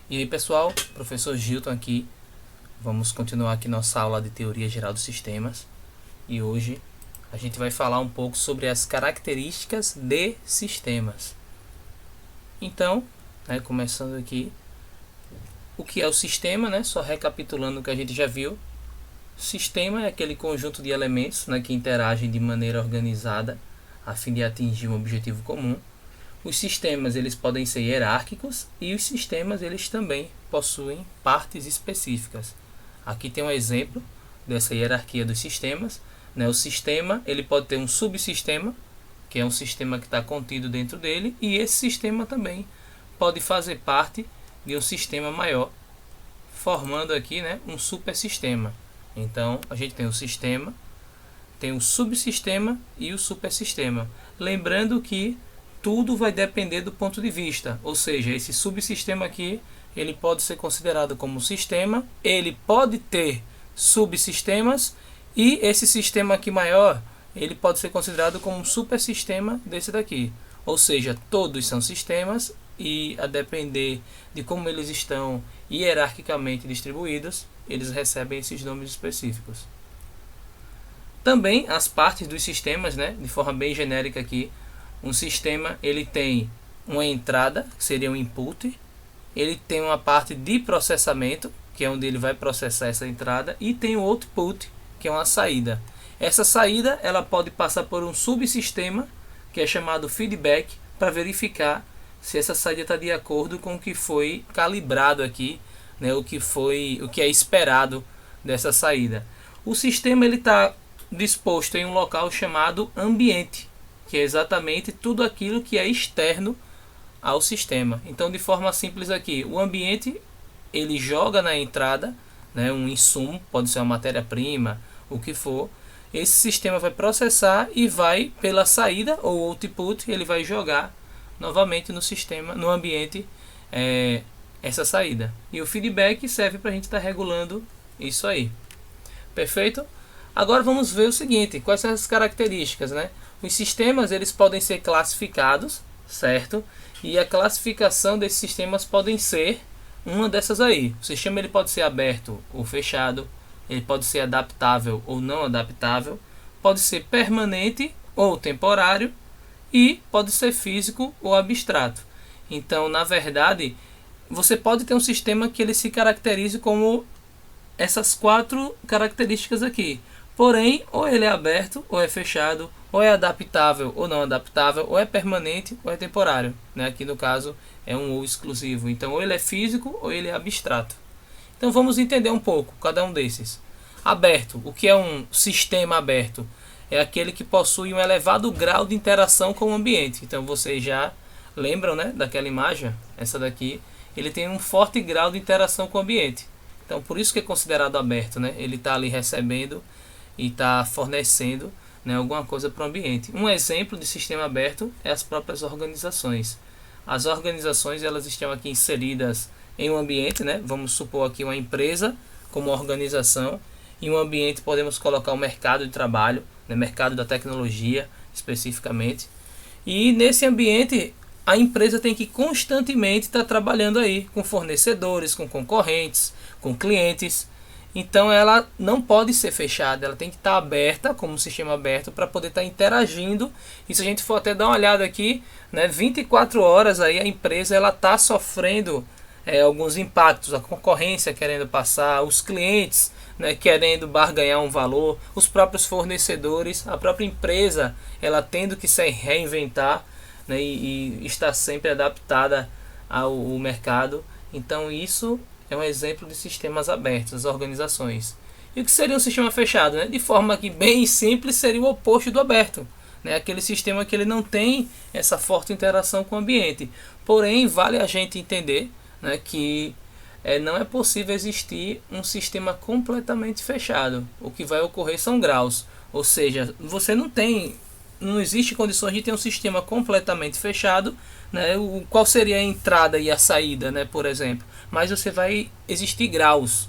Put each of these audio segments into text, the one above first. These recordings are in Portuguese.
E aí pessoal, professor Gilton aqui. Vamos continuar aqui nossa aula de teoria geral dos sistemas. E hoje a gente vai falar um pouco sobre as características de sistemas. Então, começando aqui, o que é o sistema, só recapitulando o que a gente já viu. Sistema é aquele conjunto de elementos que interagem de maneira organizada a fim de atingir um objetivo comum. Os sistemas eles podem ser hierárquicos e os sistemas eles também possuem partes específicas. Aqui tem um exemplo dessa hierarquia dos sistemas. O sistema ele pode ter um subsistema, que é um sistema que está contido dentro dele, e esse sistema também pode fazer parte de um sistema maior, formando aqui um supersistema. Então a gente tem o sistema, tem o subsistema e o supersistema. Lembrando que tudo vai depender do ponto de vista, ou seja, esse subsistema aqui ele pode ser considerado como sistema, ele pode ter subsistemas e esse sistema aqui maior ele pode ser considerado como um supersistema desse daqui, ou seja, todos são sistemas e a depender de como eles estão hierarquicamente distribuídos, eles recebem esses nomes específicos. Também as partes dos sistemas, de forma bem genérica aqui. Um sistema ele tem uma entrada, que seria um input, ele tem uma parte de processamento, que é onde ele vai processar essa entrada, e tem o output, que é uma saída. Essa saída ela pode passar por um subsistema, que é chamado feedback, para verificar se essa saída está de acordo com o que foi calibrado aqui, o que é esperado dessa saída. O sistema ele está disposto em um local chamado ambiente, que é exatamente tudo aquilo que é externo ao sistema. Então, de forma simples aqui, o ambiente ele joga na entrada um insumo, pode ser uma matéria-prima, o que for. Esse sistema vai processar e vai pela saída ou output, ele vai jogar novamente no sistema, no ambiente, essa saída. E o feedback serve para a gente estar regulando isso aí. Perfeito? Agora vamos ver o seguinte, quais são as características, Os sistemas eles podem ser classificados, certo? E a classificação desses sistemas podem ser uma dessas aí. O sistema ele pode ser aberto ou fechado, ele pode ser adaptável ou não adaptável, pode ser permanente ou temporário e pode ser físico ou abstrato. Então, na verdade, você pode ter um sistema que ele se caracterize como essas quatro características aqui. Porém, ou ele é aberto, ou é fechado, ou é adaptável ou não adaptável, ou é permanente ou é temporário. Aqui no caso é um ou exclusivo. Então, ou ele é físico ou ele é abstrato. Então, vamos entender um pouco cada um desses. Aberto. O que é um sistema aberto? É aquele que possui um elevado grau de interação com o ambiente. Então, vocês já lembram daquela imagem? Essa daqui. Ele tem um forte grau de interação com o ambiente. Então, por isso que é considerado aberto. Ele está ali recebendo e está fornecendo alguma coisa para o ambiente. Um exemplo de sistema aberto é as próprias organizações. As organizações elas estão aqui inseridas em um ambiente, vamos supor aqui uma empresa como organização. Em um ambiente podemos colocar o mercado de trabalho, mercado da tecnologia especificamente. E nesse ambiente a empresa tem que constantemente estar trabalhando aí com fornecedores, com concorrentes, com clientes. Então ela não pode ser fechada, ela tem que estar aberta, como um sistema aberto, para poder estar interagindo. E se a gente for até dar uma olhada aqui, 24 horas aí a empresa ela está sofrendo alguns impactos, a concorrência querendo passar, os clientes querendo barganhar um valor, os próprios fornecedores, a própria empresa ela tendo que se reinventar e estar sempre adaptada ao mercado. Então isso é um exemplo de sistemas abertos, as organizações. E o que seria um sistema fechado? De forma que bem simples seria o oposto do aberto. Aquele sistema que ele não tem essa forte interação com o ambiente. Porém, vale a gente entender que não é possível existir um sistema completamente fechado. O que vai ocorrer são graus. Ou seja, você não existe condições de ter um sistema completamente fechado, qual seria a entrada e a saída, por exemplo. Mas você vai existir graus,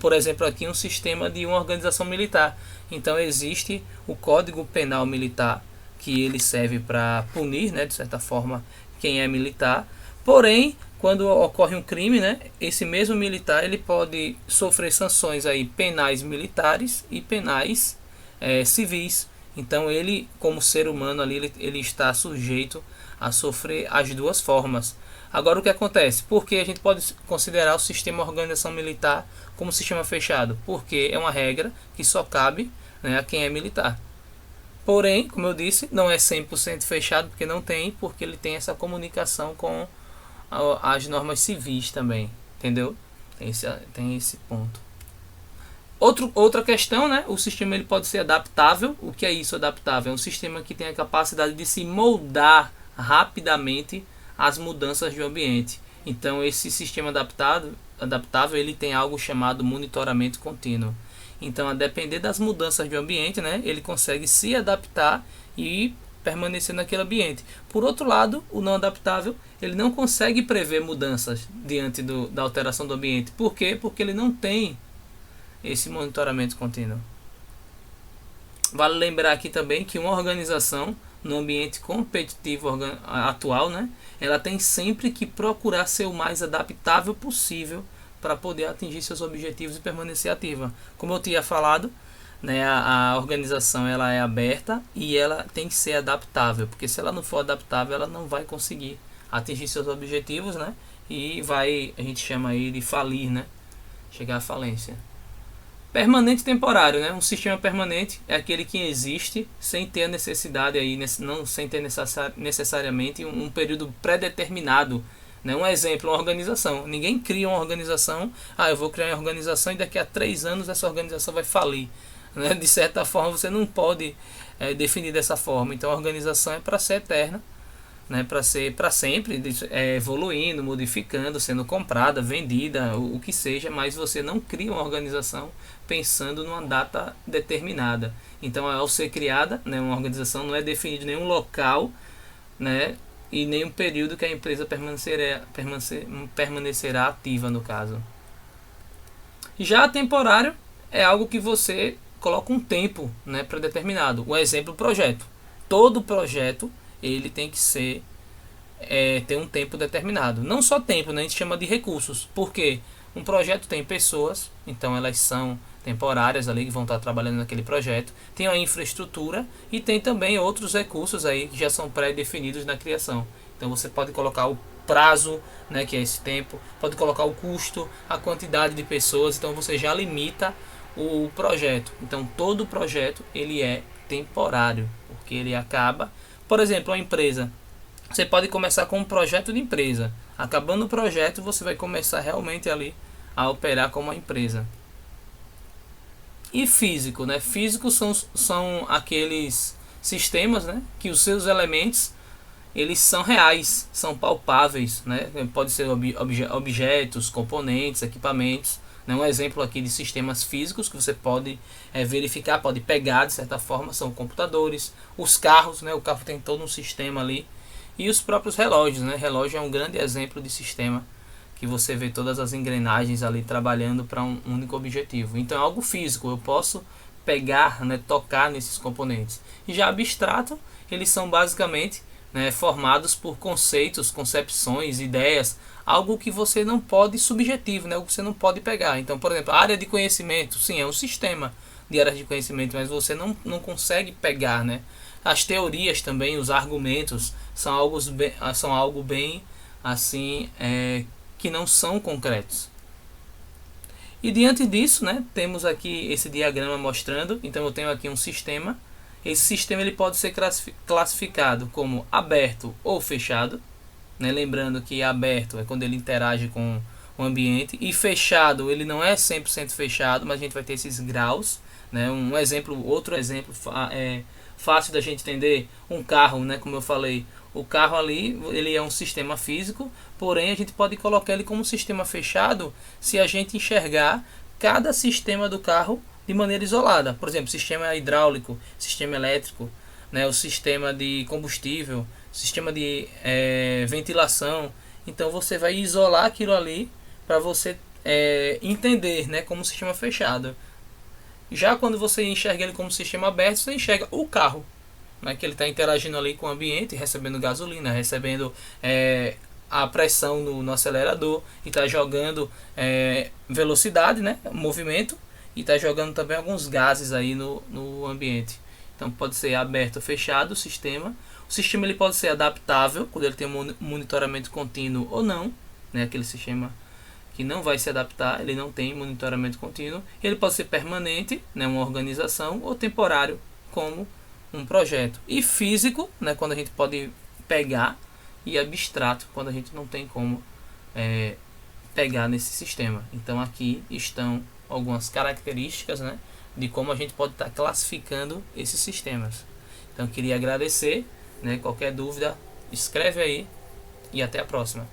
por exemplo, aqui um sistema de uma organização militar. Então existe o Código Penal Militar, que ele serve para punir, de certa forma, quem é militar. Porém, quando ocorre um crime, né, esse mesmo militar ele pode sofrer sanções aí penais militares e penais civis. Então ele, como ser humano ali, ele está sujeito a sofrer as duas formas. Agora o que acontece? Porque a gente pode considerar o sistema de organização militar como sistema fechado? Porque é uma regra que só cabe, né, a quem é militar. Porém, como eu disse, não é 100% fechado, porque ele tem essa comunicação com as normas civis também, entendeu? Tem esse ponto. Outra questão, né? O sistema ele pode ser adaptável. O que é isso, adaptável? É um sistema que tem a capacidade de se moldar rapidamente às mudanças do ambiente. Então, esse sistema adaptável ele tem algo chamado monitoramento contínuo. Então, a depender das mudanças do ambiente, né, ele consegue se adaptar e permanecer naquele ambiente. Por outro lado, o não adaptável, ele não consegue prever mudanças diante da alteração do ambiente. Por quê? Porque ele não tem esse monitoramento contínuo. Vale lembrar aqui também que uma organização no ambiente competitivo atual, né, ela tem sempre que procurar ser o mais adaptável possível para poder atingir seus objetivos e permanecer ativa. Como eu tinha falado, né, a organização ela é aberta e ela tem que ser adaptável, porque se ela não for adaptável, ela não vai conseguir atingir seus objetivos, né, e vai, a gente chama aí de falir, né, chegar à falência. Permanente e temporário, né? Um sistema permanente é aquele que existe sem ter a necessidade aí, não sem ter necessariamente um período pré-determinado, né? Um exemplo, uma organização. Ninguém cria uma organização, eu vou criar uma organização e daqui a 3 anos essa organização vai falir, né? De certa forma você não pode definir dessa forma. Então a organização é para ser eterna, né, para ser para sempre, evoluindo, modificando, sendo comprada, vendida, o que seja, mas você não cria uma organização pensando numa data determinada. Então, ao ser criada, né, uma organização, não é definido nenhum local, né, e nenhum período que a empresa permanecerá ativa, no caso. Já temporário é algo que você coloca um tempo, né, predeterminado. Um exemplo, projeto. Todo projeto ele tem que ser ter um tempo determinado. Não só tempo, né? A gente chama de recursos. Porque um projeto tem pessoas, então elas são temporárias ali que vão estar trabalhando naquele projeto. Tem a infraestrutura e tem também outros recursos aí que já são pré-definidos na criação. Então você pode colocar o prazo, né, que é esse tempo, pode colocar o custo, a quantidade de pessoas, então você já limita o projeto. Então todo projeto ele é temporário, porque ele acaba. Por exemplo, uma empresa, você pode começar com um projeto de empresa. Acabando o projeto, você vai começar realmente ali a operar como uma empresa. E físico, né? Físico são aqueles sistemas, né, que os seus elementos eles são reais, são palpáveis, né? Pode ser objetos, componentes, equipamentos. Um exemplo aqui de sistemas físicos que você pode verificar, pode pegar de certa forma, são computadores, os carros, né? O carro tem todo um sistema ali, e os próprios relógios, né? Relógio é um grande exemplo de sistema que você vê todas as engrenagens ali trabalhando para um único objetivo. Então é algo físico, eu posso pegar, né, tocar nesses componentes. E já abstrato, eles são basicamente, né, formados por conceitos, concepções, ideias, algo que você não pode subjetivo, né, algo que você não pode pegar. Então, por exemplo, a área de conhecimento, sim, é um sistema de áreas de conhecimento, mas você não consegue pegar, né? As teorias também, os argumentos são algo bem assim, que não são concretos. E diante disso, né, temos aqui esse diagrama mostrando. Então eu tenho aqui um sistema. Esse sistema ele pode ser classificado como aberto ou fechado, né? Lembrando que aberto é quando ele interage com o ambiente, e fechado ele não é 100% fechado, mas a gente vai ter esses graus, né? Outro exemplo fácil da gente entender, um carro, né? Como eu falei, o carro ali ele é um sistema físico, porém a gente pode colocar ele como um sistema fechado se a gente enxergar cada sistema do carro de maneira isolada. Por exemplo, sistema hidráulico, sistema elétrico, né, o sistema de combustível, sistema de ventilação. Então você vai isolar aquilo ali para você entender, né, como um sistema fechado. Já quando você enxerga ele como um sistema aberto, você enxerga o carro, né, que ele está interagindo ali com o ambiente, recebendo gasolina, recebendo a pressão no acelerador, e está jogando velocidade, né, movimento, e está jogando também alguns gases aí no ambiente. Então pode ser aberto ou fechado o sistema. O sistema ele pode ser adaptável, quando ele tem um monitoramento contínuo ou não, né, aquele sistema que não vai se adaptar, ele não tem monitoramento contínuo. Ele pode ser permanente, né, uma organização, ou temporário, como um projeto. E físico, né, quando a gente pode pegar, e abstrato, quando a gente não tem como pegar nesse sistema. Então aqui estão algumas características, né, de como a gente pode estar classificando esses sistemas. Então eu queria agradecer, né, qualquer dúvida, escreve aí e até a próxima.